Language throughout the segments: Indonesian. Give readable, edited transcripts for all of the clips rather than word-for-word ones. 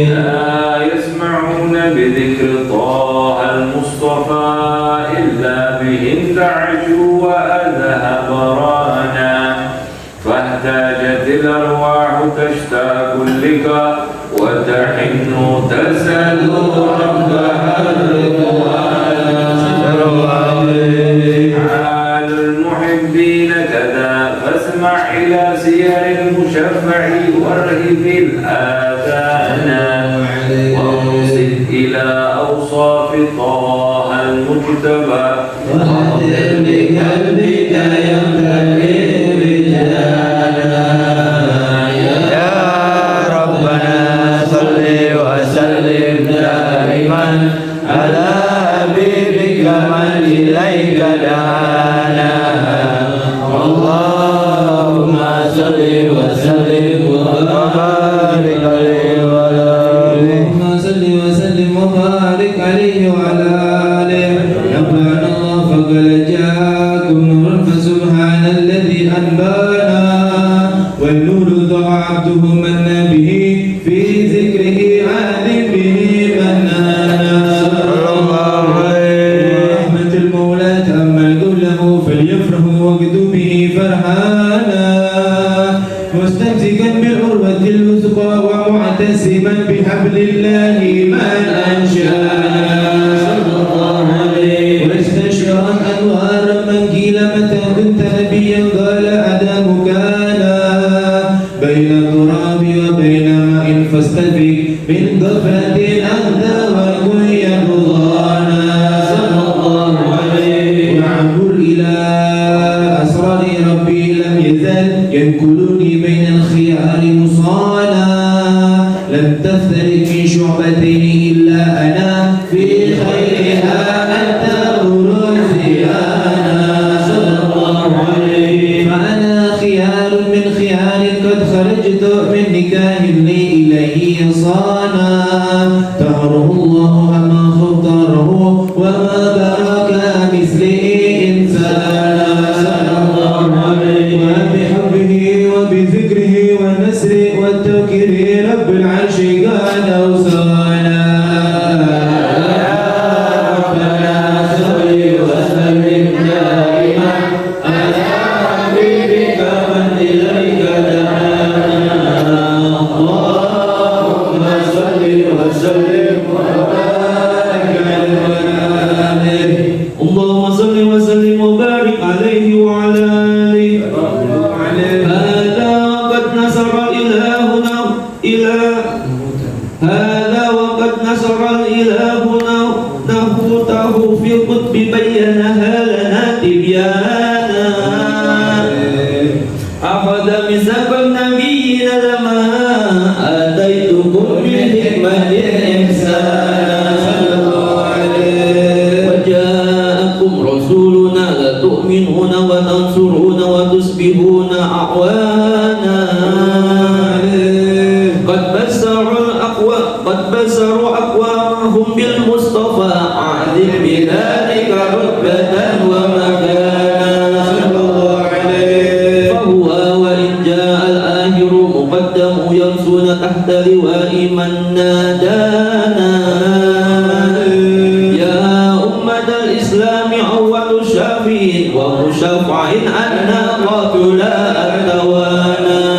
لا يسمعون بذكر طه المصطفى إلا به انتعشوا وأذهب رانا فاحتاجت الأرواح تشتاق اللقاء وتحن تسأل ربها الرضوان حال المحبين كذا فاسمع إلى سير المشفع وارهب الآذان وانصت إلى أوصاف طه المجتبى وأهدر بقلبك يمتلئ رجالا يا ربنا صل وسلم دائما على حبيبك من إليك دعانا اللهم صل وسلم وبارك عليه وعلى آله اللهم صل وسلم وبارك عليه وعلى آله نبأنا الله فقد جاءكم نور فسبحان الذي أنبانا والنور ضاع عبده من به في ذكره عالم به منانا رحمة المولى تأمل قوله فليفرح وقد به فرحانا مستمسكا بالعروة الوثقى ومعتصما بحبل الله من أنشانا صلى الله عليه واستشعر أنوار من قيل متى كنت نبيا قال آدم كان بين التراب وبين ماء فاستفق من غفلة أنت وكن يرضانا صلى الله عليه وعبر إلى أسرار ربي لم يزل ينقلني بين الخيار مصانا لم تفترق من شعبتين إلا أنا في خيرها أنت مرسيانا صلى الله عليه فأنا خيار من خيار قد خرجت من نكاه لي إليه صانا طهره الله أما خطره وما بارك مثله إنسانا صلى الله عليه وبحبه وبذكره والنسر والتوكير رب العرش قد أوصانا يا ربنا صل وسلم دائما على حبيبك من إليك دعانا اللهم صل وسلم وبارك عليه اللهم صل وسلم وبارك عليه وعلى آله هذا وقد نصر إلهنا هذا وقد نصر الإله نبوته في القطب بينها لنا تبيانا أخذ ميثاق النبيين لما آتيتكم من حكمة إحسانا صلى الله عليه وجاءكم رسولنا لتؤمنون وتنصرون وتصبحون أعوانا قد بشروا أقوامهم بالمصطفى أعظم بذلك رتبة ومكانا صلى الله عليه فهو وإن جاء الآخر مقدم يمشون تحت لواء من نادانا يا أمة الإسلام أول شافين ومشفع أنا قاتل أتوانا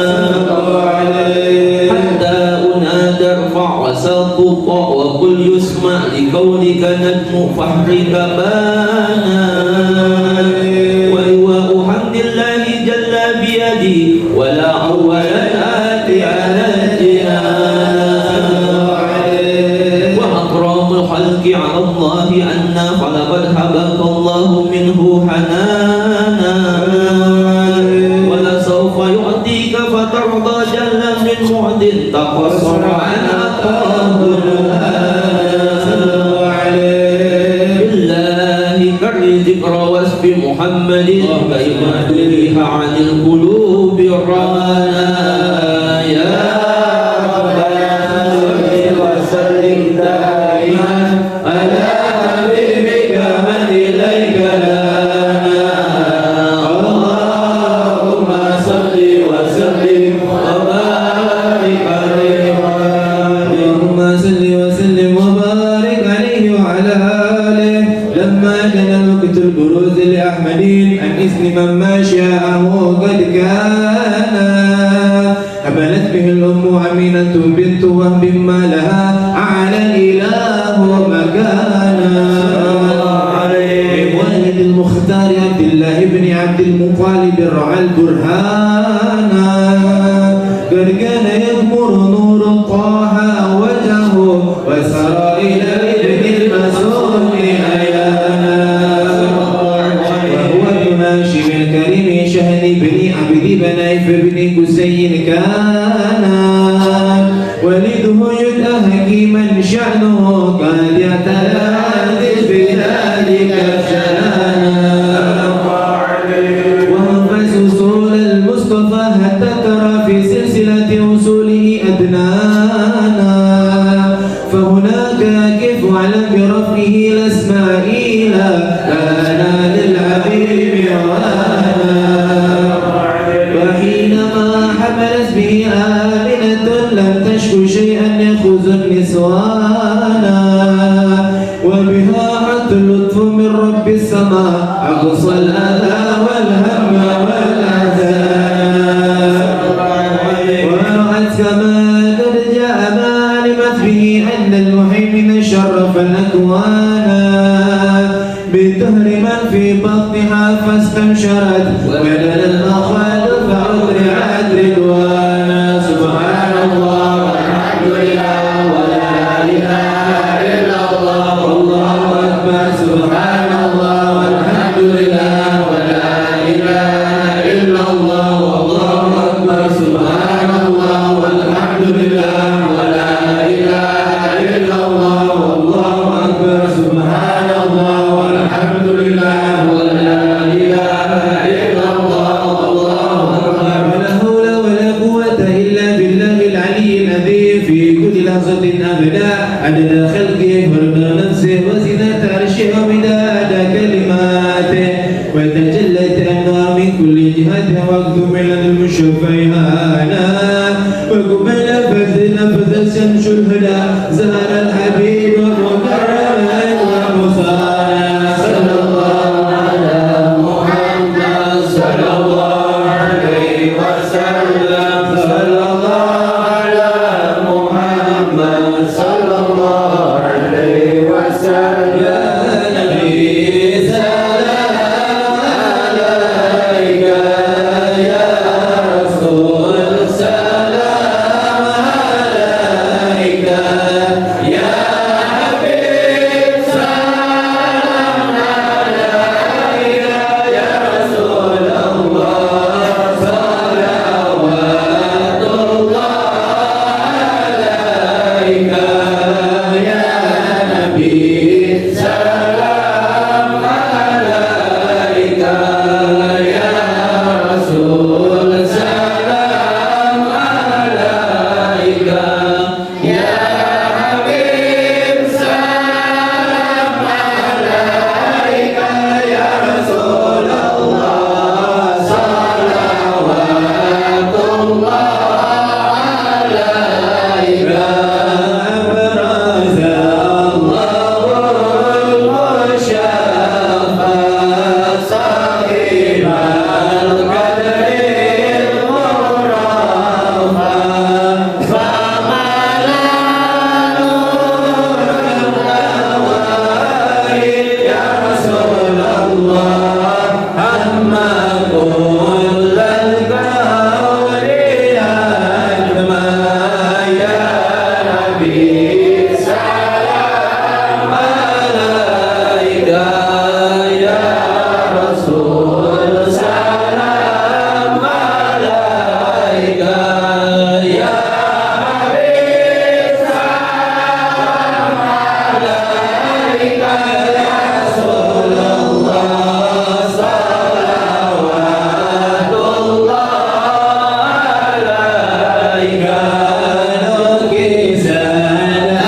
وسطط وقل يسمع لكونك نجم فحرك بانا ولواء حمد الله جل بيدي ولا أول الآت على الجنان وأكرم الخلق على الله أنا فلقد حبك الله منه حنانا ولسوف يعطيك فترضى جل من معد تقصر عن ذكر واسم محمد كيما تريح عن القلوب الرانا يا ربنا صل وسلم دائما على حبيبك من إليك دعانا اللهم صل وسلم وبارك عليه اللهم صل وسلم وبارك عليه وعلى آله. لما جنى وقت البروز لأحمد عن اسم من ما شاءه قد كان، حملت به الأم أمينة بنت وهب ما لها على الإله مكانا. والد المختار عبد الله بن عبد المطلب رعى البرهان، قد كان يغمر نور طه وجهه وسرى إلى ابن المسؤول أيانا. وهو ابن هاشم الكريم شهد بن عبد بنيف بن كسي كان، ولده يدعى حكيما شأنه قد يعتلى بذلك الشأن. وانفس وصول المصطفى حتى ترى في سلسلة وصوله أدنانا، فهناك كيف علم برفعه الأسماء إلى كان للعبيب وانا. وحينما حملت به آمنة لم تشك شيئا يأخذ النسوانا، وبها عد اللطف من رب السماء أقصى الأذى والهم والأحزان. ورأت كما قد جاء ما علمت به أن المهيمن شرف الأكوان، بالدهر من في بطنها فاستنشرت ولنا المخال فأدرعت رضوانا. سبحان الله والحمد لله ولا إله إلا الله والله أكبر. سبحان الله والحمد لله ولا إله إلا الله والله أكبر. سبحان الله والحمد لله ولا إله إلا الله والله أكبر. سبحان الله والحمد لله ولا إله إلا الله والله أكبر. ولا حول ولا قوة إلا بالله العلي الذي في كل لحظة أبدا عدد خلقه ورضا نفسه وزنة عرشه ومداد كلماته، وتجلت أنوار من كل جهة واكتب من المشفيهانا، وقبل نفذ شمس الهدى زهر الحبيب ومكرم ومصانا. صلى الله على محمد صلى الله عليه وسلم. صلى الله على محمد صلى الله عليه وسلم. يا نبي سلام عليك، يا رسول سلام عليك، يا حبيب سلام عليك، يا رسول الله صلوات الله عليك، يا نبي سلام عليك، يا رسول سلام عليك، يا حبيب سلام عليك، يا رسول الله صلوات الله عليك. أبرز الله المشفى صاحب القدر المرفع، فملا نور النوائر يا رسول الله هم كل القول أجمع. يا نبي سلام عليك، يا رسول سلام عليك، يا حبيب سلام عليك، يا رسول الله صلوات الله عليك. لك سلام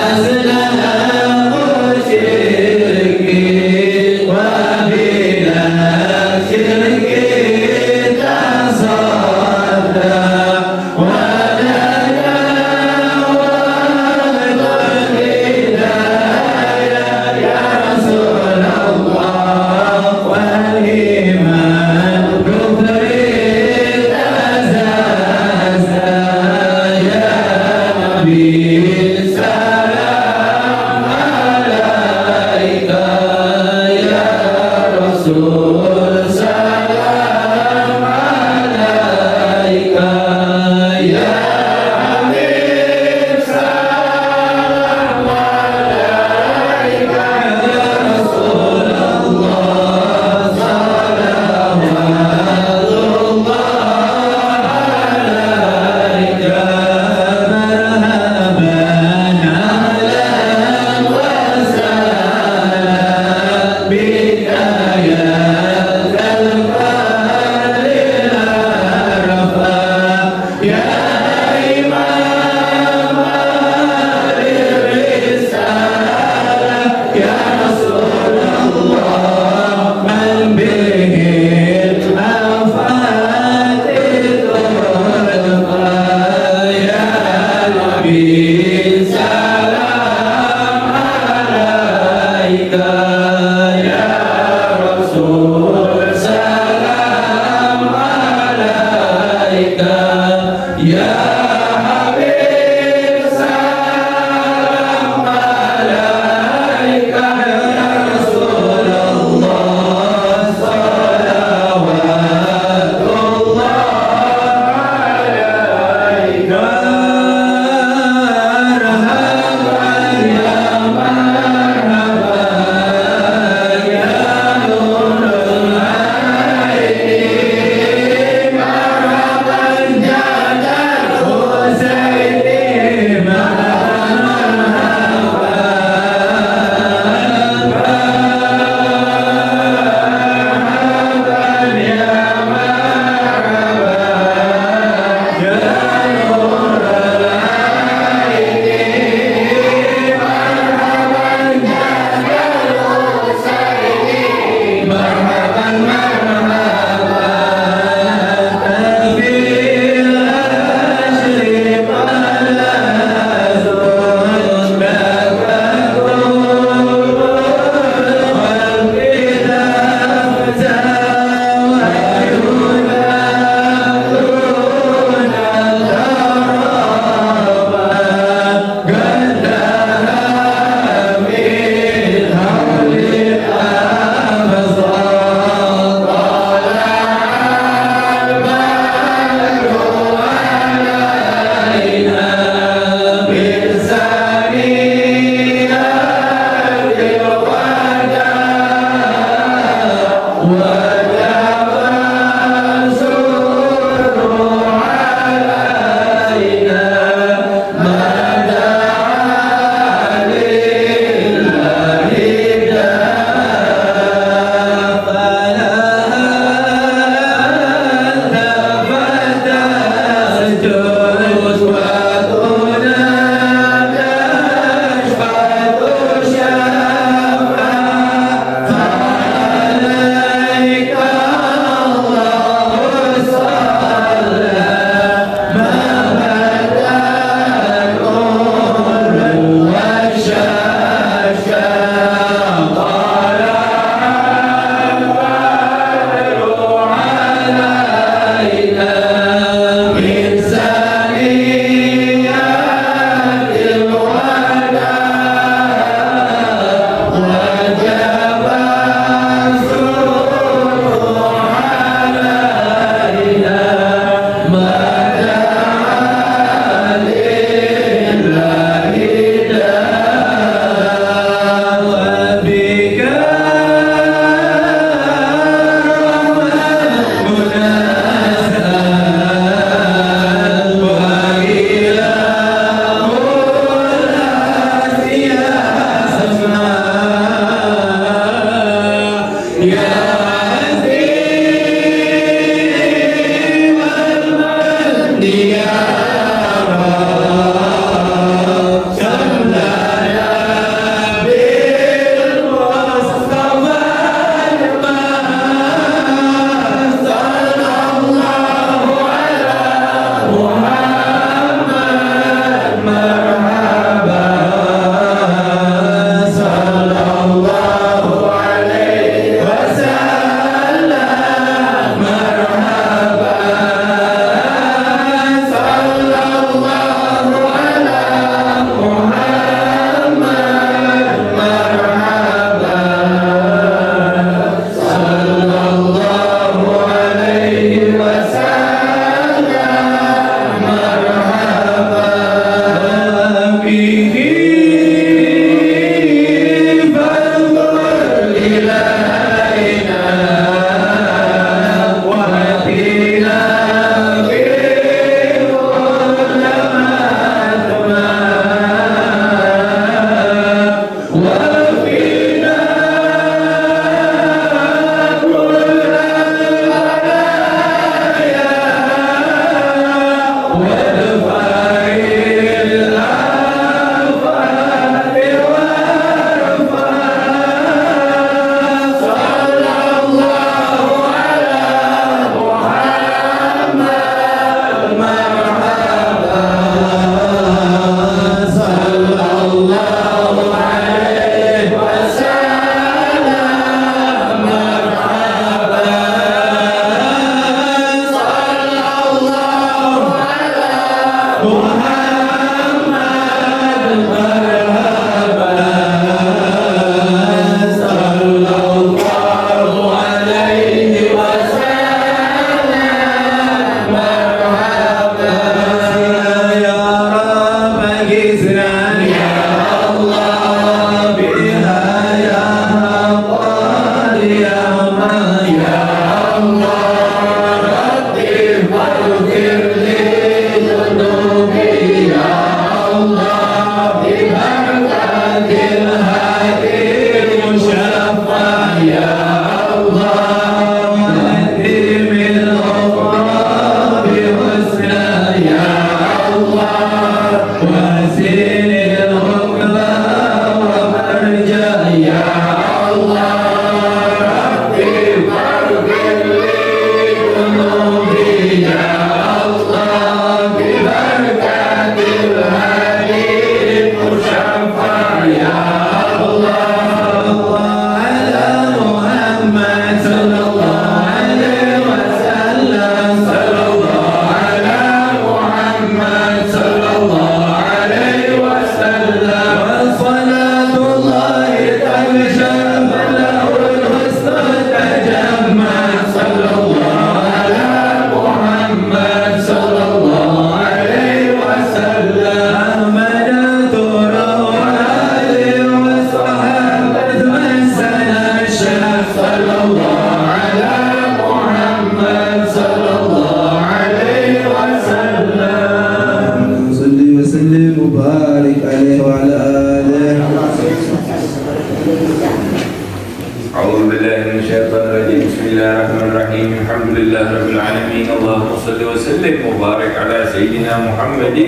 صل وسلم وبارك على سيدنا محمد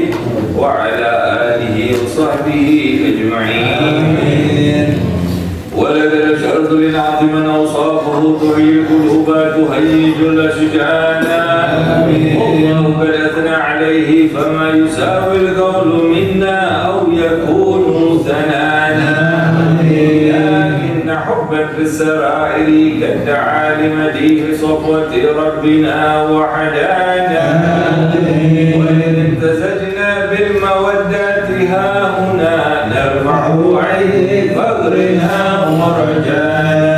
وعلى آله وصحبه أجمعين. ولقد أشعرت للعظم من أوصافه تحيي القلوب تهيج الأشجان. والله قد أثنى عليه فما يساوي القول منا أو يكون ثنانا. لكن حبا في السرائر كالدعا لمديح صفوة ربنا وحدانا. وإذ امتزجنا بالمودات ها هنا نرفع عين فقرنا ورجانا.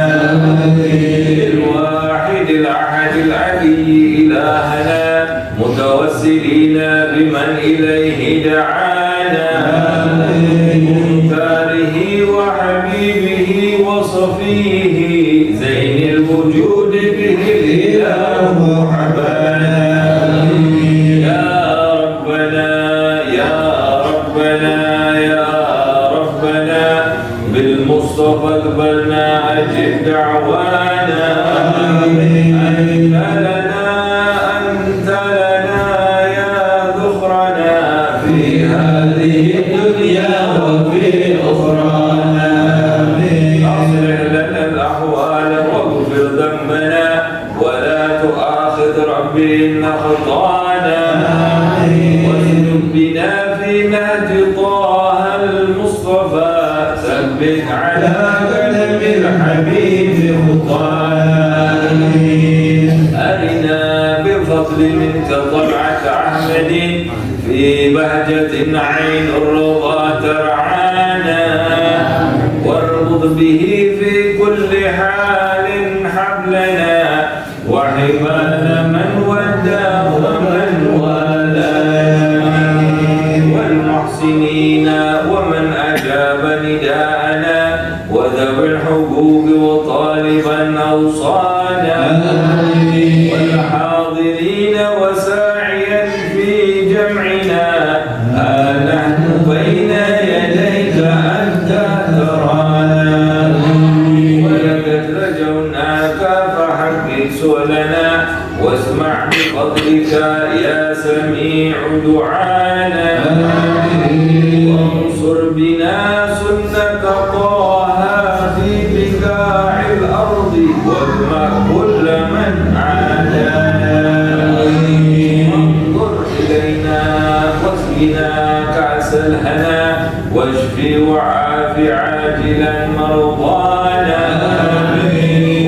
للواحد الأحد العلي إلهنا متوسلين بمن إليه دعانا. مختاره وحبيبه وصفيه زين الوجود به الإله حبانا. يا ربنا يا ربنا يا ربنا بالمصطفى اقبلنا أجب دعوانا. أنت لنا يا ذخرنا في هذه الدنيا وفي أخرانا. أصلح لنا الأحوال واغفر ذنبنا ولا تؤاخذ ربي إن أخطأنا. واسلك بنا في نهج طه المصطفى ثبت على قدم الحبيب خطانا. أرنا بفضل منك طلعة أحمد في بهجة عين الرضا ترعانا. واربط به في كل حال حبلنا وحبال من ودى ومن والانا. والمحسنين ومن أجاب نداءنا وذوي الحقوق وطالبا أوصانا. والحاضرين وساعيا في جمعنا نحن بين يديك أنت ترانا. ولقد رجوناك فحقق سؤلنا واسمع بفضلك يا سميع دعانا. وانصر بنا سنة طه في بقاع الأرض واجمع كل من عادانا. وانظر إلينا واسقنا كأس الهنا واشف وعاف عاجلا مرضانا.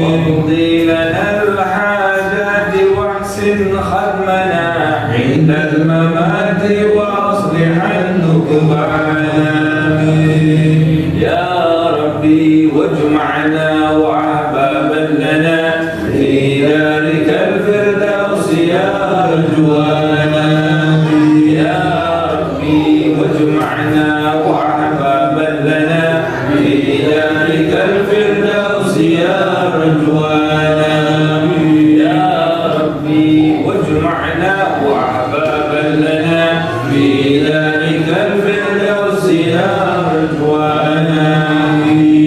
واقضي لنا الحاجات واحسن ختمنا عند الممات واصلح النكبانا. يا ربي واجمعنا وأحبابا لنا في ذلك الفردوس يا رجوانا. يا ربي واجمعنا وأحبابا لنا في ذلك الفردوس يا رجوانا. يا ربي واجمعنا وأحبابا لنا في ذلك الفردوس يا رجوانا.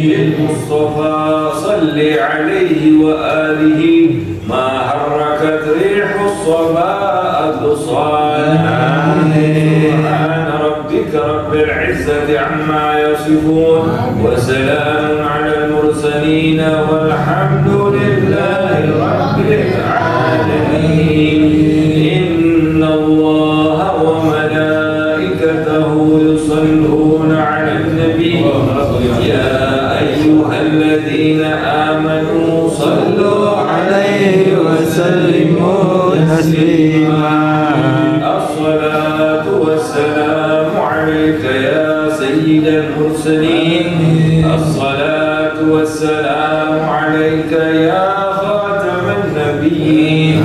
بالمصطفى صل عليه وآله ما حركت ريح الصبا أغصانا. سبحان ربك رب العزة عما يصفون وسلام على المرسلين والحمد لله رب العالمين. إن الله وملائكته يصلون على النبي يا أيها الذين آمنوا صلوا عليه وسلموا تسليما. الصلاة والسلام عليك يا سيد المرسلين. الصلاة والسلام عليك يا خاتم النبيين.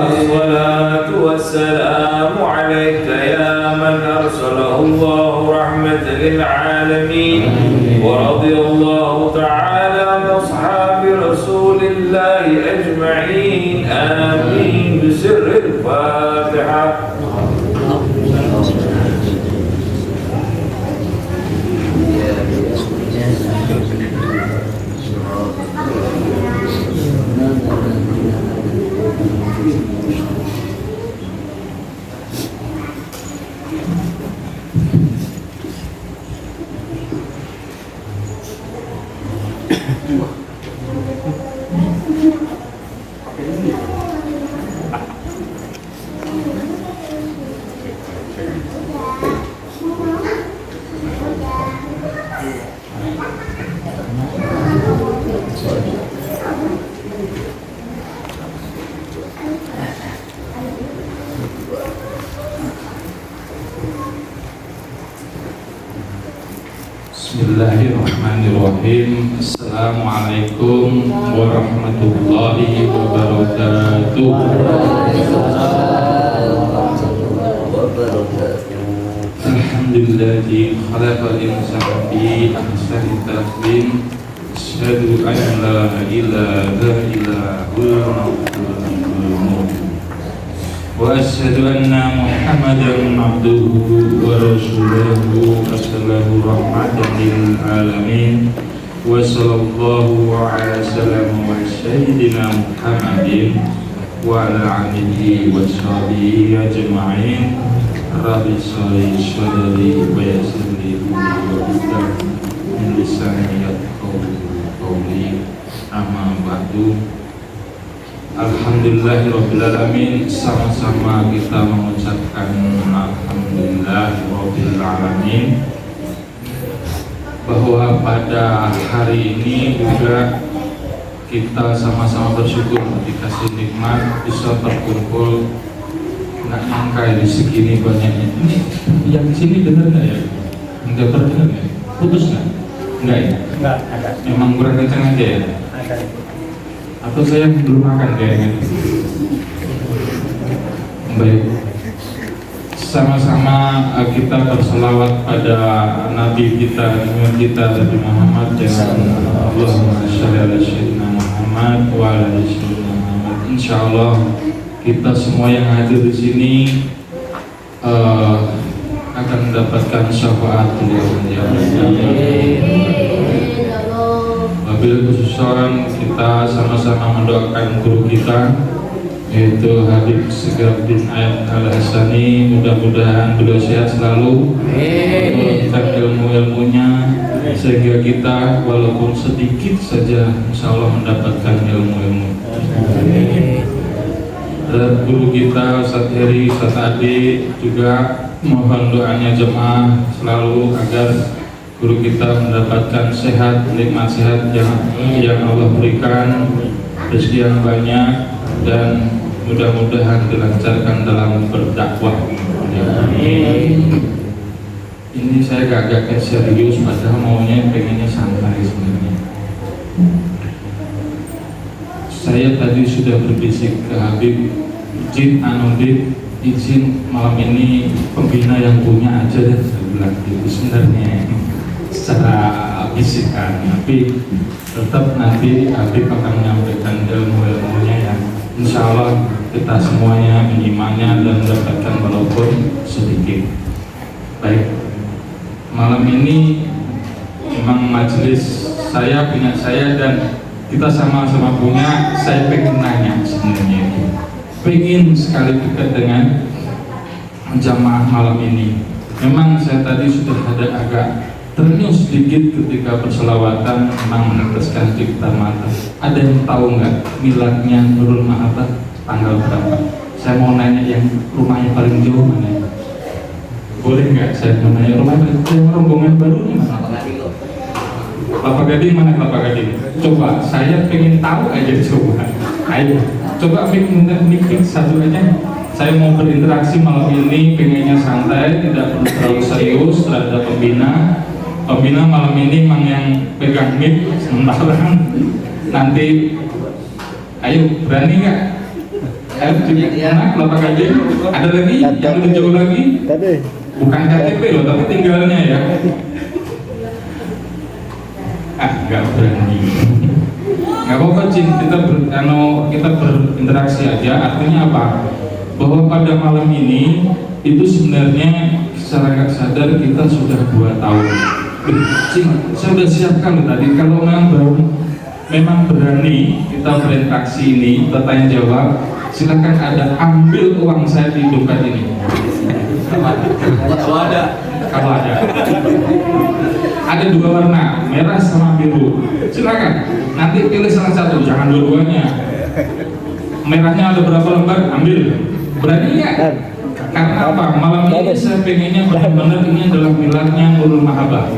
الصلاة والسلام عليك يا من أرسله الله رحمة للعالمين. ورضي الله تعالى عن أصحاب رسول الله أجمعين. آمين. بسر الفاتحة. Bismillahirrahmanirrahim. Assalamualaikum warahmatullahi wabarakatuh. Alhamdulillahi khalaqal insana fi ahsani taqwim. Asyhadu an la ilaha illallah wa asyhadu anna Muhammadan abduhu wa rasuluhu arsalahu rahmatan lil alamin wa sallallahu ala sallam wa sayyidina Muhammadin wa ala alihi wa sahbihi ajma'in. Rabbi sholli sadri wa yassir li amri wa min lisani yafqahu qawli. Amma ba'du. Alhamdulillahirrabbilalamin. Sama-sama kita mengucapkan Alhamdulillahirrabbilalamin bahwa pada hari ini juga kita sama-sama bersyukur dikasih nikmat bisa terkumpul. Nggak nyangka di segini banyaknya. Ini yang di sini dengar nggak ya? Nggak terdengar ya? Putus nggak? Nggak ya? Enggak ada. Memang kurang kencang aja ya? Ada. Atau saya belum makan kayaknya. Baik, sama-sama kita berselawat pada Nabi kita Nabi Muhammad dan Allahumma sholli ala sayyidina Muhammad wa ala ali sayyidina Muhammad. Insyaallah kita semua yang hadir di sini akan mendapatkan syafaat beliau. Wabil khususan kita sama-sama mendoakan guru kita yaitu Habib Segaf bin Ayat Al-Hasani. Mudah-mudahan beliau sehat selalu, menurunkan ilmu-ilmunya sehingga kita walaupun sedikit saja insya Allah mendapatkan ilmu-ilmu. Dan guru kita Ustaz Heri, Ustaz Adi juga mohon doanya jemaah selalu agar guru kita mendapatkan sehat, nikmat sehat yang Allah berikan, rezeki yang banyak, dan mudah-mudahan dilancarkan dalam berdakwah. Ini saya agak serius, padahal maunya pengennya santai sebenarnya. Saya tadi sudah berbisik ke Habib, izin malam ini pembina yang punya aja deh, saya bilang gitu sebenarnya secara bisikan, tapi tetap nanti Habib akan menyampaikan ilmu-ilmunya yang insya Allah kita semuanya menyimaknya dan mendapatkan walaupun sedikit. Baik, malam ini memang majelis saya punya saya dan kita sama-sama punya. Saya pengen nanya sebenarnya itu, pengen sekali dekat dengan jamaah malam ini. Memang saya tadi sudah ada agak ternyuh sedikit ketika berselawatan, memang meneteskan cipta mata. Ada yang tahu nggak miladnya Nurul Mahabbah tanggal berapa? Saya mau nanya yang rumahnya paling jauh mana? Boleh nggak saya mau nanya rumahnya yang rombongan baru di mana? Kelapa Gading mana Kelapa Gading? Coba saya pengen tahu aja, coba. Ayo, coba mik satu aja. Saya mau berinteraksi malam ini, pengennya santai, tidak perlu terlalu serius terhadap pembina. Pembina malam ini memang yang pegang mic sementara nanti. Ayo, berani nggak? Ayo, mana Kelapa Gading? Ada lagi? Yang lebih jauh lagi? Bukan KTP loh, tapi tinggalnya ya. Nggak berani. Nggak apa-apa, Cin. Kita berinteraksi aja. Artinya apa? Bahwa pada malam ini itu sebenarnya secara nggak sadar kita sudah 2 tahun. Cing, saya sudah siapkan tadi. Kalau memang berani kita berinteraksi ini, bertanya jawab, silakan ambil uang saya di dompet ini. Kalau ada. kalau ada 2 warna, merah sama biru. Silakan, nanti pilih salah satu, jangan dua-duanya. Merahnya ada berapa lembar, ambil. Berani nggak? Karena apa? Malam ini saya pengennya benar-benar ini adalah miladnya Nurul Mahabbah.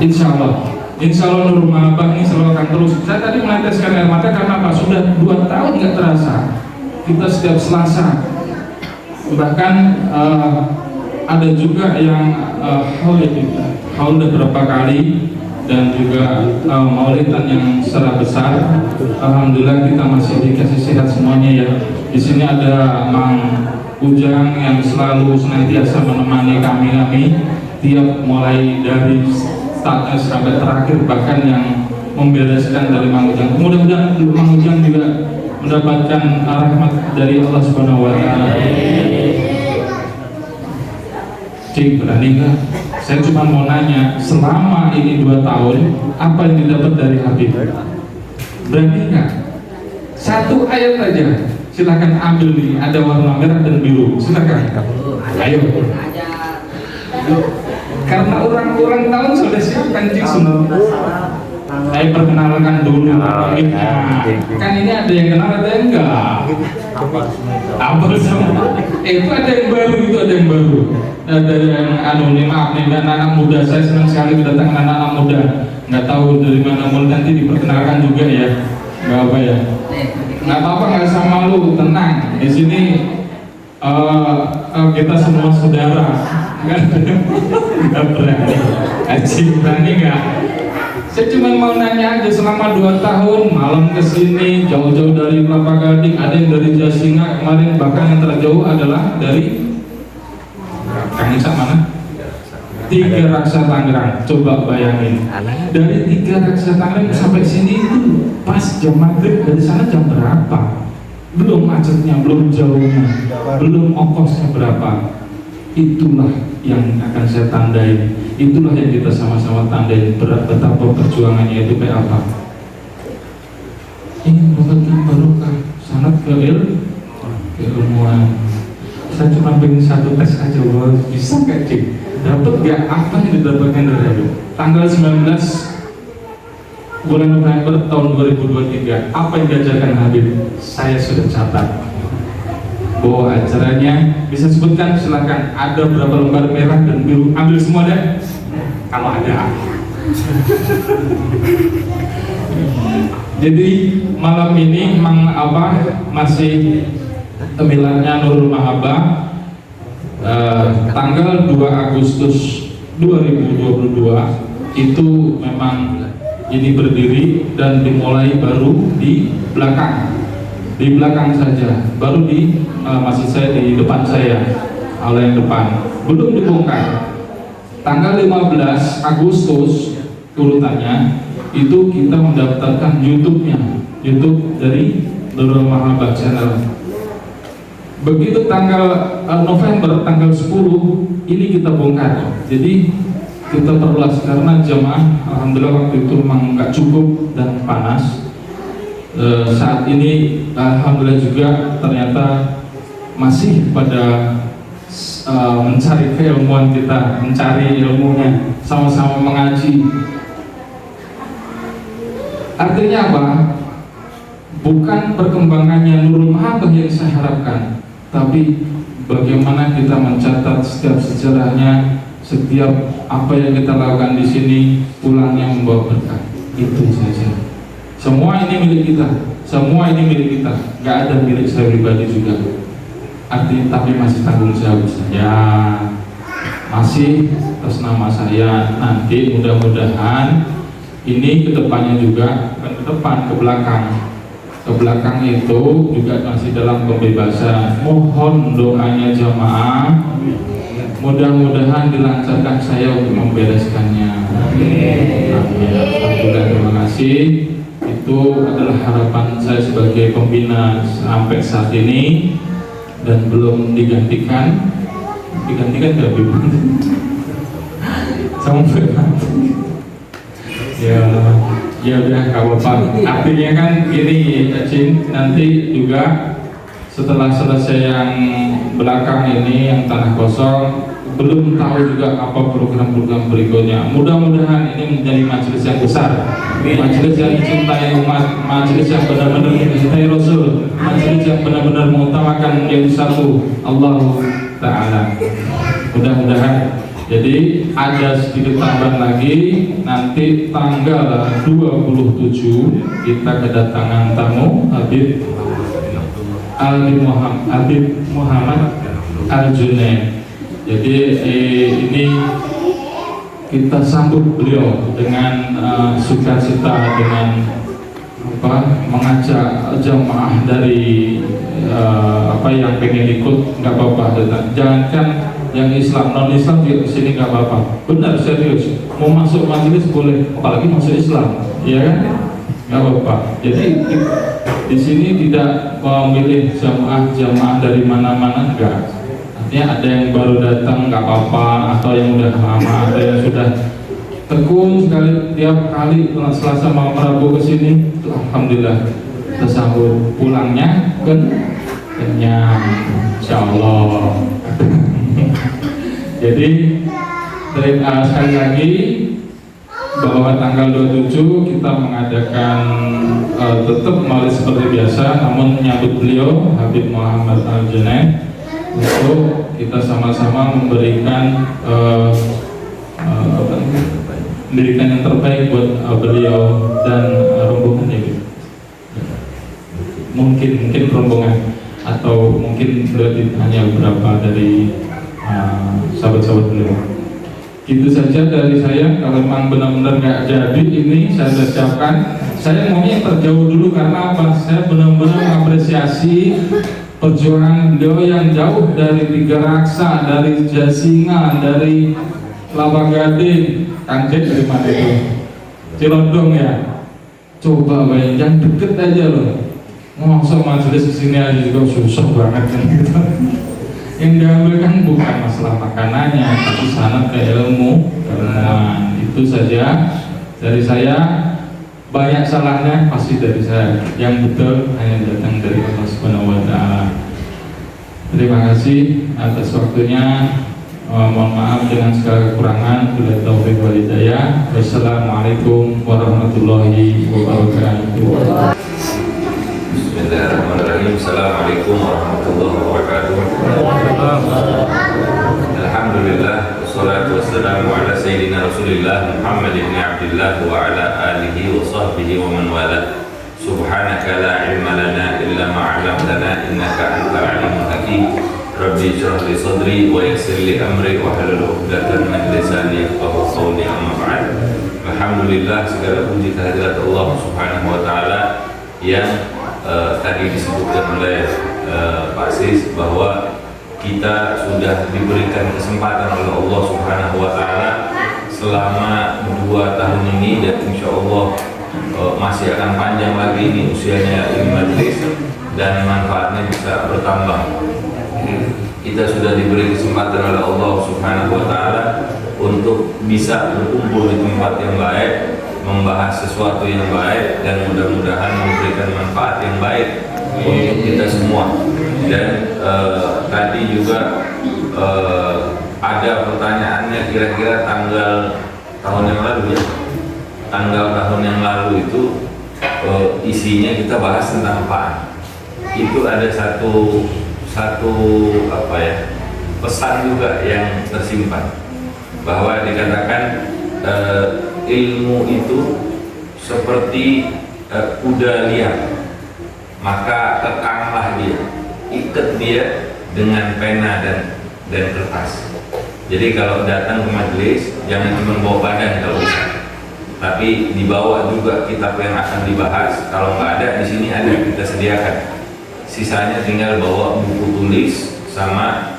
Insya Allah Nurul Mahabbah ini selalu akan terus. Saya tadi meneteskan air mata karena apa? Sudah 2 tahun nggak terasa. Kita setiap Selasa, bahkan ada juga yang haul beberapa kali, dan juga maulidan yang secara besar. Alhamdulillah kita masih dikasih sehat semuanya ya. Di sini ada Mang Ujang yang selalu senantiasa menemani kami tiap mulai dari startnya sampai terakhir, bahkan yang membereskan dari Mang Ujang. Mudah-mudahan Mang Ujang juga mendapatkan rahmat dari Allah Subhanahu wa taala. Cik, berani nggak? Saya cuma mau nanya, selama ini 2 tahun, apa yang didapat dari Habib? Berani nggak? 1 ayat aja, silakan ambil nih, ada warna merah dan biru, silakan. Ayo. Karena orang-orang tahun sudah siapkan cik semua. Saya perkenalkan dulu orangnya. Kan ini ada yang kenal, ada yang enggak. Apa sama? Itu ada yang baru, itu ada yang baru. Ada yang anonim, maaf nih, anak-anak muda. Saya senang sekali kedatangan anak-anak muda. Nggak tahu dari mana, mulai nanti diperkenalkan juga ya. Nggak apa ya. Nggak apa-apa, nggak usah malu, tenang. Di sini kita semua saudara. Nggak berani. Acik, berani nggak? Saya cuma mau nanya aja, selama 2 tahun malam kesini jauh-jauh dari Kelapa Gading, ada yang dari Jasinga kemarin, bahkan yang terjauh adalah dari Kang Isa mana? 3 Raksa Tangerang. Coba bayangin, dari 3 Raksa Tangerang sampai sini itu pas jam maghrib, dari sana jam berapa? Belum macetnya, belum jauhnya, belum ongkosnya berapa. Itulah yang akan saya tandai. Itulah yang kita sama-sama tandai, betapa perjuangannya itu kayak apa. Ingin mendapatkan barokah, sangat keilmuan. Saya cuma pengen 1 tes aja, wah bisa gak cik? Dapat gak apa yang didapatkan dari itu? Tanggal 19 bulan November tahun 2023, apa yang diajarkan Habib? Saya sudah catat. Bahwa acaranya bisa sebutkan, silakan. Ada berapa lembar merah dan biru, ambil semua deh kalau ada. Jadi malam ini Mang apa masih miladnya Nurul Mahabbah, tanggal 2 Agustus 2022 itu memang ini berdiri dan dimulai baru di belakang saja, baru di maksud saya di depan saya, aula yang depan belum dibongkar. Tanggal 15 Agustus urutannya itu kita mendaftarkan YouTube-nya, YouTube dari Nurul Mahabbah channel. Begitu tanggal November tanggal 10 ini kita bongkar. Jadi kita perluas karena jamaah alhamdulillah waktu itu memang nggak cukup dan panas. Saat ini alhamdulillah juga ternyata masih pada mencari keilmuan kita, mencari ilmunya, sama-sama mengaji. Artinya apa? Bukan perkembangannya Nurul Mahabbah yang saya harapkan, tapi bagaimana kita mencatat setiap sejarahnya, setiap apa yang kita lakukan di sini pulangnya membawa berkah. Itu saja. Semua ini milik kita, semua ini milik kita, nggak ada milik saya pribadi juga. Artinya tapi masih tanggung jawab saya, masih atas nama saya. Nanti mudah-mudahan ini kedepannya juga, bukan ke depan, ke belakang. Ke belakang itu juga masih dalam pembebasan. Mohon doanya jamaah, mudah-mudahan dilancarkan saya untuk membereskannya. Amin. Alhamdulillah, terima kasih. Itu adalah harapan saya sebagai pembina sampai saat ini dan belum digantikan gak Bibu? Sampai ya udah gak apa-apa. Artinya kan ini Cing, nanti juga setelah selesai yang belakang ini yang tanah kosong belum tahu juga apa program-program berikutnya. Mudah-mudahan ini menjadi majelis yang besar, majelis yang dicintai umat, majelis yang benar-benar mencintai Rasul, majelis yang benar-benar mengutamakan menjadi satu Allah Ta'ala. Mudah-mudahan. Jadi ada sedikit tambahan lagi, nanti tanggal 27 kita kedatangan tamu Habib Muhammad Al-Junaid. Jadi ini kita sambut beliau dengan sukacita, dengan mengajak jamaah dari yang pengen ikut, nggak apa-apa, jangankan yang Islam, non Islam juga kesini nggak apa-apa. Benar, serius, mau masuk majelis boleh, apalagi masuk Islam, ya kan? Nggak apa-apa. Jadi di sini tidak memilih jamaah dari mana-mana, enggak. Artinya ada yang baru datang nggak apa-apa, atau yang udah lama, atau yang sudah tekun sekali tiap kali Selasa malam Rabu kesini, alhamdulillah tersambut, pulangnya kenyang, insya Allah. Jadi sekali lagi bahwa tanggal 27 kita mengadakan tetap malah seperti biasa, namun menyambut beliau Habib Muhammad Al-Junaid untuk kita sama-sama memberikan yang terbaik buat beliau dan rombongan ini. Mungkin rombongan atau mungkin beliau hanya beberapa dari sahabat-sahabat beliau. Itu saja dari saya. Kalau memang benar-benar nggak jadi ini, saya sudah siapkan. Saya maunya terjauh dulu karena apa? Saya benar-benar mengapresiasi perjuangan beliau yang jauh dari Tiga Raksa, dari Jasinga, dari Kelapa Gading, Kanjeng dari mana itu? Cilodong ya. Coba bayangin, yang deket aja loh. Masuk majelis kesini aja juga susah banget kan gitu. Yang diambil kan bukan masalah makanannya, tapi sanad ke ilmuwan. Itu saja dari saya. Banyak salahnya pasti dari saya, yang betul hanya datang dari Allah Subhanahu wa Ta'ala. Terima kasih atas waktunya. Mohon maaf dengan segala kekurangan. Bila taufik wal hidayah. Wassalamualaikum warahmatullahi wabarakatuh. Bismillahirrahmanirrahim. Assalamualaikum warahmatullahi wabarakatuh. Alhamdulillah, wassalatu wassalamu ala sayyidina Rasulillah Muhammad ibn Abdullah wa ala alihi wa sahbihi wa man wala. Subhanaka la ilma lana illa ma 'allamtana innaka antal alimul hakim. Rabbi shrah li sadri wa yassir li amri wa hlul 'uqdatam min lisani yafqahu qawli. Amma ba'd. Alhamdulillah, segala puji kehadirat Allah Subhanahu wa taala yang tadi disebutkan oleh Pak Sis bahwa kita sudah diberikan kesempatan oleh Allah Subhanahu wa Ta'ala selama 2 tahun ini, dan insya Allah masih akan panjang lagi ini usianya ini majelis, dan manfaatnya bisa bertambah. Kita sudah diberi kesempatan oleh Allah Subhanahu wa Ta'ala untuk bisa berkumpul di tempat yang baik, membahas sesuatu yang baik, dan mudah-mudahan memberikan manfaat yang baik untuk kita semua. Dan tadi juga ada pertanyaannya, kira-kira tanggal tahun yang lalu ya, tanggal tahun yang lalu itu isinya kita bahas tentang apa? Itu ada satu pesan juga yang tersimpan, bahwa dikatakan ilmu itu seperti kuda liar, maka kekanglah dia, ikat dia dengan pena dan kertas. Jadi kalau datang ke majelis jangan cuma bawa badan kalau bisa, tapi dibawa juga kitab yang akan dibahas. Kalau nggak ada, di sini ada, kita sediakan. Sisanya tinggal bawa buku tulis sama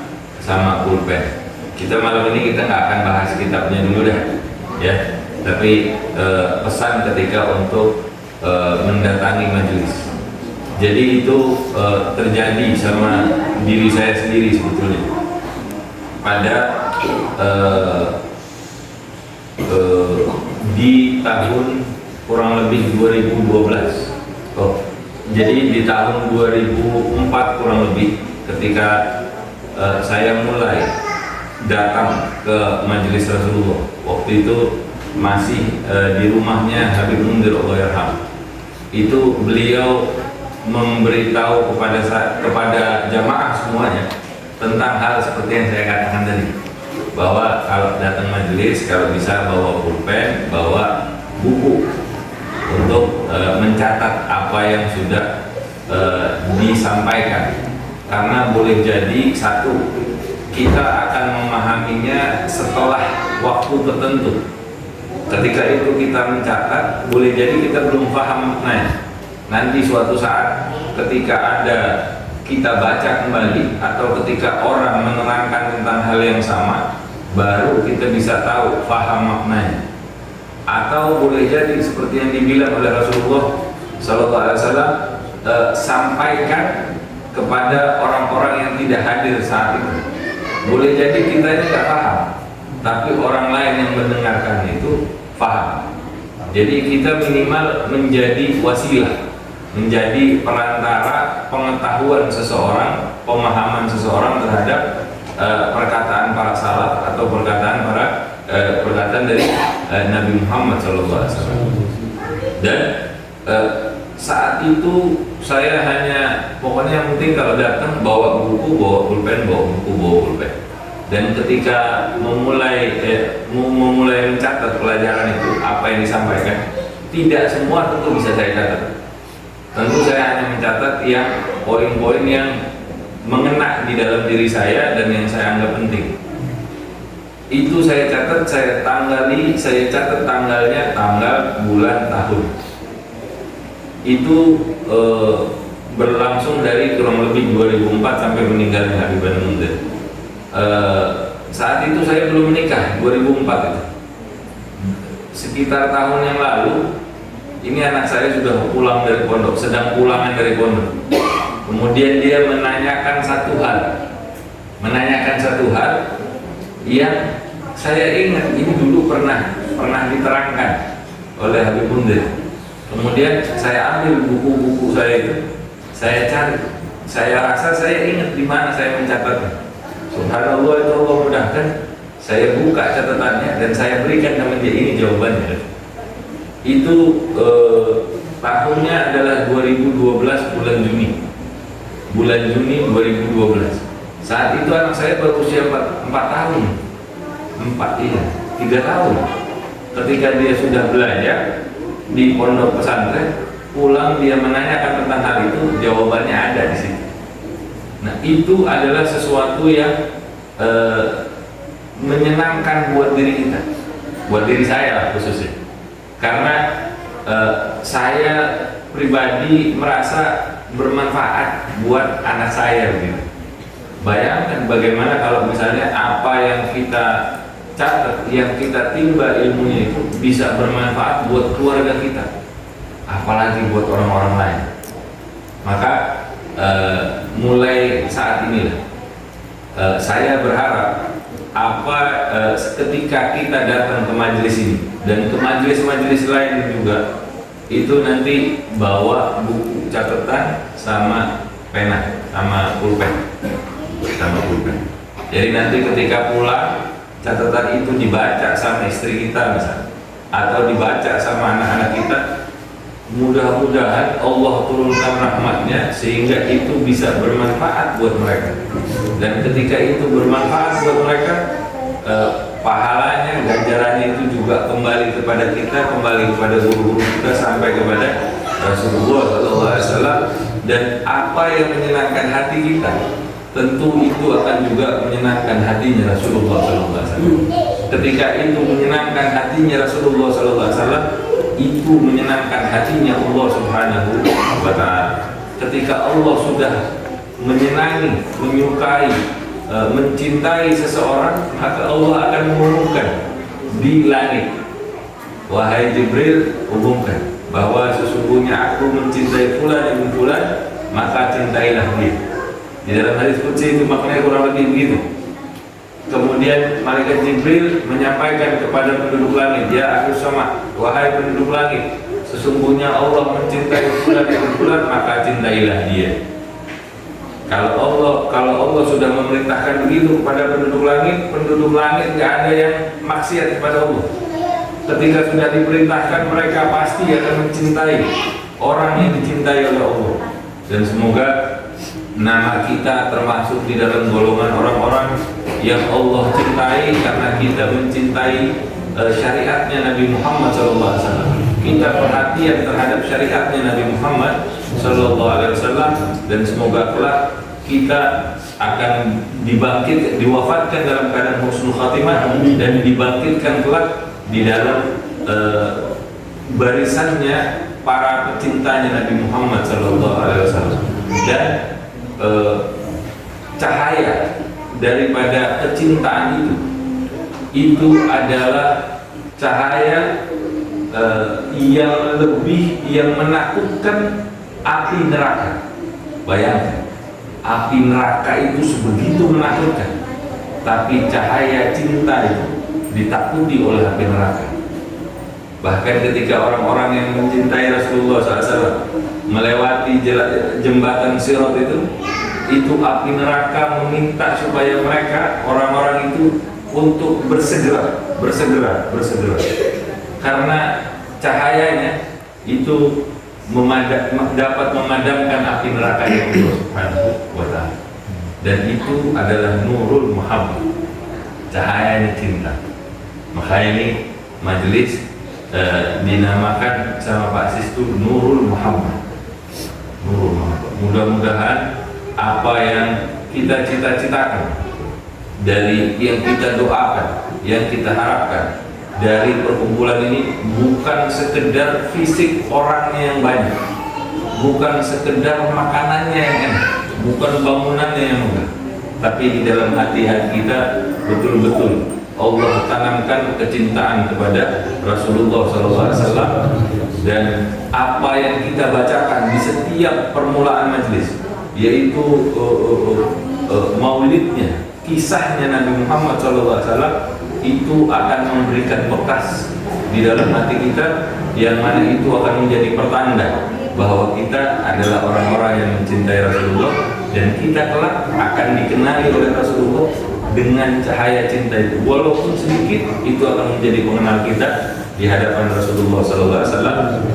pulpen. Kita malam ini kita nggak akan bahas kitabnya dulu dah, ya. Tapi pesan ketika untuk mendatangi majelis. Jadi itu terjadi sama diri saya sendiri sebetulnya. Pada di tahun kurang lebih 2012. Jadi di tahun 2004 kurang lebih, ketika saya mulai datang ke majelis Rasulullah. Waktu itu masih di rumahnya Habib Mundir Allahyarham. Itu beliau memberitahu kepada jamaah semuanya tentang hal seperti yang saya katakan tadi, bahwa kalau datang majelis, kalau bisa bawa pulpen, bawa buku untuk mencatat apa yang sudah disampaikan, karena boleh jadi satu, kita akan memahaminya setelah waktu tertentu. Ketika itu kita mencatat, boleh jadi kita belum paham maknanya. Nanti suatu saat ketika ada kita baca kembali, atau ketika orang menerangkan tentang hal yang sama, baru kita bisa tahu, paham maknanya. Atau boleh jadi seperti yang dibilang oleh Rasulullah SAW, sampaikan kepada orang-orang yang tidak hadir saat itu. Boleh jadi kita ini tidak paham, tapi orang lain yang mendengarkan itu paham. Jadi kita minimal menjadi wasilah, menjadi perantara pengetahuan seseorang, pemahaman seseorang terhadap perkataan para salaf atau perkataan dari Nabi Muhammad SAW. Dan saat itu saya hanya, pokoknya yang penting kalau datang bawa buku, bawa pulpen, bawa buku, bawa pulpen. Dan ketika memulai mencatat pelajaran itu, apa yang disampaikan, tidak semua tentu bisa saya catat. Tentu saya hanya mencatat yang poin-poin yang mengena di dalam diri saya dan yang saya anggap penting. Itu saya catat, saya catat tanggalnya, tanggal, bulan, tahun. Itu berlangsung dari kurang lebih 2004 sampai meninggalnya Habib Mundir. Saat itu saya belum menikah, 2004 itu. Sekitar tahun yang lalu, ini anak saya sudah pulang dari pondok, sedang pulangan dari pondok. Kemudian dia menanyakan satu hal yang saya ingat, ini dulu pernah diterangkan oleh Habib Mundir. Kemudian saya ambil buku-buku saya itu, saya cari, saya rasa saya ingat di mana saya mencatatnya. Subhanallah, itu Allah mudahkan, saya buka catatannya dan saya berikan sama dia, ini jawabannya. Itu tahunnya adalah 2012 bulan Juni 2012. Saat itu anak saya baru usia 4 tahun, 3 tahun. Ketika dia sudah belajar di pondok pesantren, pulang dia menanyakan tentang hal itu, jawabannya ada di situ. Nah, itu adalah sesuatu yang menyenangkan buat diri kita, buat diri saya khususnya, karena saya pribadi merasa bermanfaat buat anak saya gitu. Bayangkan bagaimana kalau misalnya apa yang kita catat, yang kita timba ilmunya itu bisa bermanfaat buat keluarga kita, apalagi buat orang-orang lain. Maka mulai saat inilah saya berharap ketika kita datang ke majelis ini dan ke majelis-majelis lain juga, itu nanti bawa buku catatan sama pena, sama pulpen. Jadi nanti ketika pulang, catatan itu dibaca sama istri kita misalnya, atau dibaca sama anak-anak kita. Mudah-mudahan Allah turunkan rahmatnya sehingga itu bisa bermanfaat buat mereka. Dan ketika itu bermanfaat buat mereka, pahalanya, ganjarannya itu juga kembali kepada kita, kembali kepada guru-guru kita, sampai kepada Rasulullah SAW. Dan apa yang menyenangkan hati kita, tentu itu akan juga menyenangkan hatinya Rasulullah SAW. Ketika itu menyenangkan hatinya Rasulullah SAW, itu menyenangkan hatinya Allah Subhanahu wa Ta'ala. Ketika Allah sudah menyenangi, menyukai, mencintai seseorang, maka Allah akan mengumumkan di langit, wahai Jibril, umumkan bahwa sesungguhnya aku mencintai fulan ibn fulan, maka cintailah dia. Di dalam hadis qudsi itu maknanya kurang lebih begitu. Kemudian malaikat Jibril menyampaikan kepada penduduk langit, ya aku sama, wahai penduduk langit, sesungguhnya Allah mencintai fulan ibn fulan, maka cintailah dia. Kalau Allah sudah memerintahkan begitu kepada penduduk langit nggak ada yang maksiat kepada Allah. Ketika sudah diperintahkan, mereka pasti akan mencintai orang yang dicintai oleh Allah. Dan semoga nama kita termasuk di dalam golongan orang-orang yang Allah cintai karena kita mencintai syariatnya Nabi Muhammad SAW. Kita perhatian terhadap syariatnya Nabi Muhammad SAW, dan semoga kelak kita akan diwafatkan dalam keadaan husnul khatimah dan dibangkitkan kelak di dalam barisannya para pecintanya Nabi Muhammad SAW. Dan cahaya daripada kecintaan itu adalah cahaya yang menakutkan api neraka. Bayangkan, api neraka itu sebegitu menakutkan, tapi cahaya cinta itu ditakuti oleh api neraka. Bahkan ketika orang-orang yang mencintai Rasulullah SAW melewati jembatan Sirat itu api neraka meminta supaya mereka, orang-orang itu, untuk bersegera, karena cahayanya itu dapat memadamkan api neraka yang Allah Subhanahu wa Ta'ala. Dan itu adalah nurul muhabbah, cahayanya cinta. Makanya ini majelis dinamakan sama Pak Sis itu nurul muhabbah. Nurul muhabbah. Mudah-mudahan apa yang kita cita-citakan, dari yang kita doakan, yang kita harapkan dari perkumpulan ini, bukan sekedar fisik orangnya yang banyak, bukan sekedar makanannya yang enak, bukan bangunannya yang megah, tapi di dalam hati-hati kita betul-betul Allah tanamkan kecintaan kepada Rasulullah SAW. Dan apa yang kita bacakan di setiap permulaan majelis, yaitu maulidnya, kisahnya Nabi Muhammad SAW, itu akan memberikan bekas di dalam hati kita, yang mana itu akan menjadi pertanda bahwa kita adalah orang-orang yang mencintai Rasulullah, dan kita kelak akan dikenali oleh Rasulullah dengan cahaya cinta itu. Walaupun sedikit, itu akan menjadi pengenal kita di hadapan Rasulullah SAW.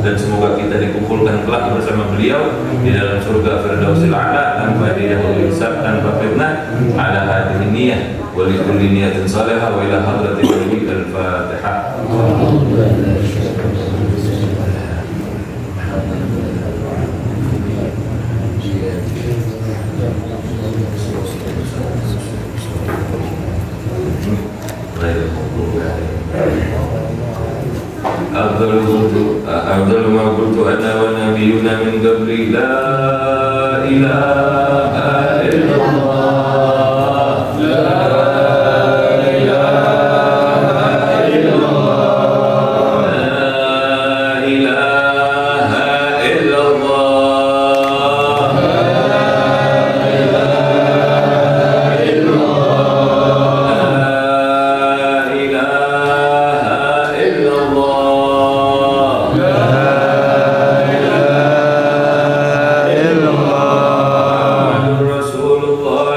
Dan semoga kita dikumpulkan kelak bersama beliau di dalam surga Firdausil A'la, tanpa didahului hisab, tanpa fitnah. Ala hadhihi niyyah wa li kulli niyatin salihah wa ila hadratil nabi. Al-Fatihah. أفضل ما قلت أنا ونبينا من قبلي لا إله إلا الله لا إله إلا الله لا إله إلا الله لا إله إلا الله لا إله إلا الله محمد رسول الله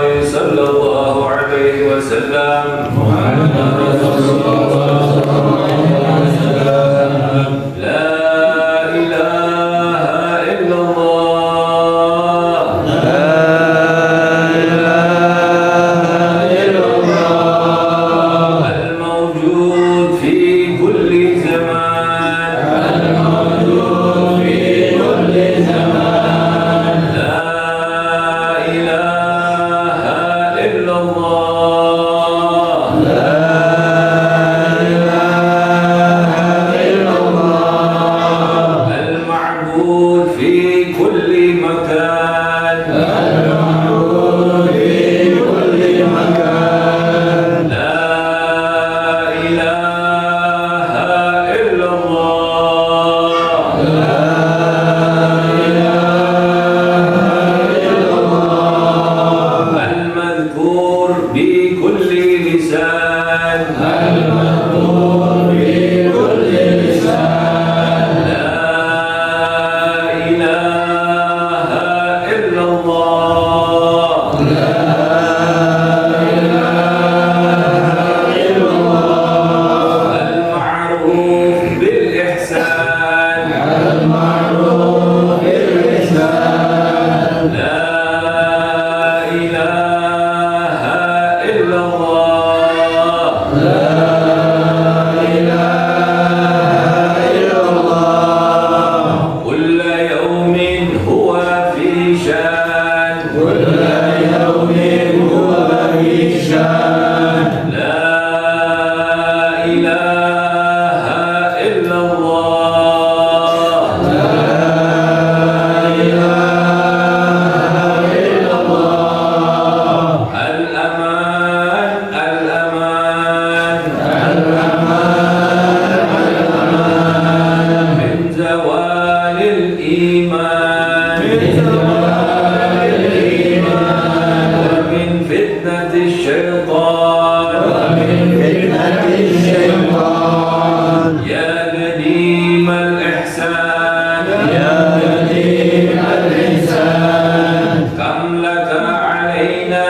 قديم الإحسان يا قديم الإحسان كم لك علينا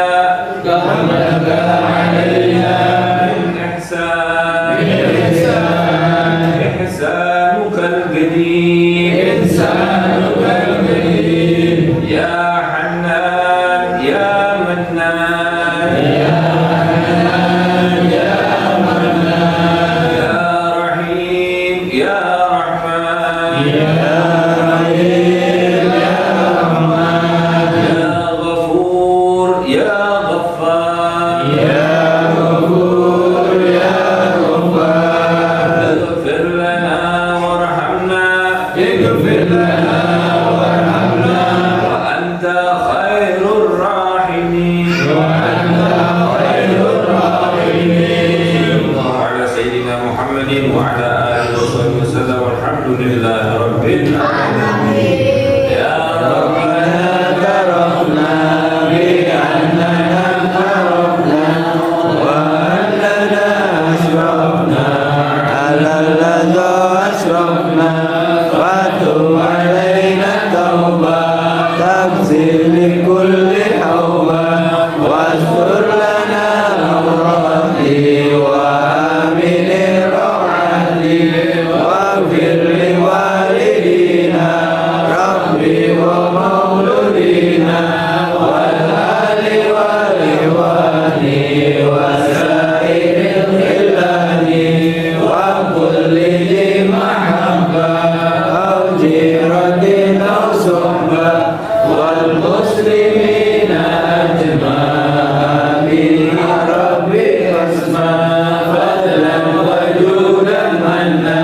من إحسان إحسانك القديم يا حنان يا منان يا رحيم يا رحمن يا غفور يا غفار اغفر لنا وارحمنا وأنت خير الراحمين الله على سيدنا محمد وعلى آله وصحبه وسلم والحمد لله رب العالمين يا ربنا كرمنا بأننا انحرفنا وأننا أشرفنا على الذي أشرفنا فتب علينا توبة تغفر لكل حوبة واستر لنا أمراتي وآمن روعتي واغفر لوالدينا ربي ومولودينا والآل والإخوان وسائر الخلان وكل ذي محبة أو جيرة أو صحبة والمسلمين أجمعين يا ربي اسمع فضلا وجودا منا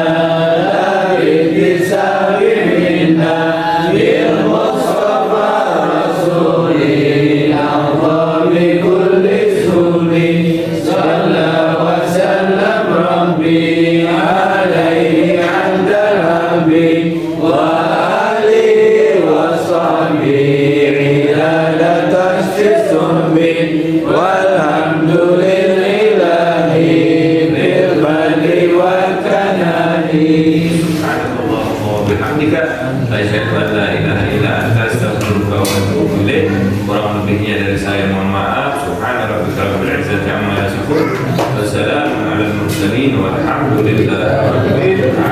لا اكتساب منا بالمصطفى رسولي أعظم بكل سوري صلى وسلم ربي عليه عند ربي وآله وصحبه عيادة الصحب والحمد لله بالفضل والكنائي سبحانك اللهم وبحمدك أشهد أن لا إله إلا أنت أستغفرك وأتوب إليك kurang lebihnya dari saya mohon maaf. Subhana rabbika rabbil izzati amma yasifun wa salamun alal mursalin walhamdulillahi rabbil alamin.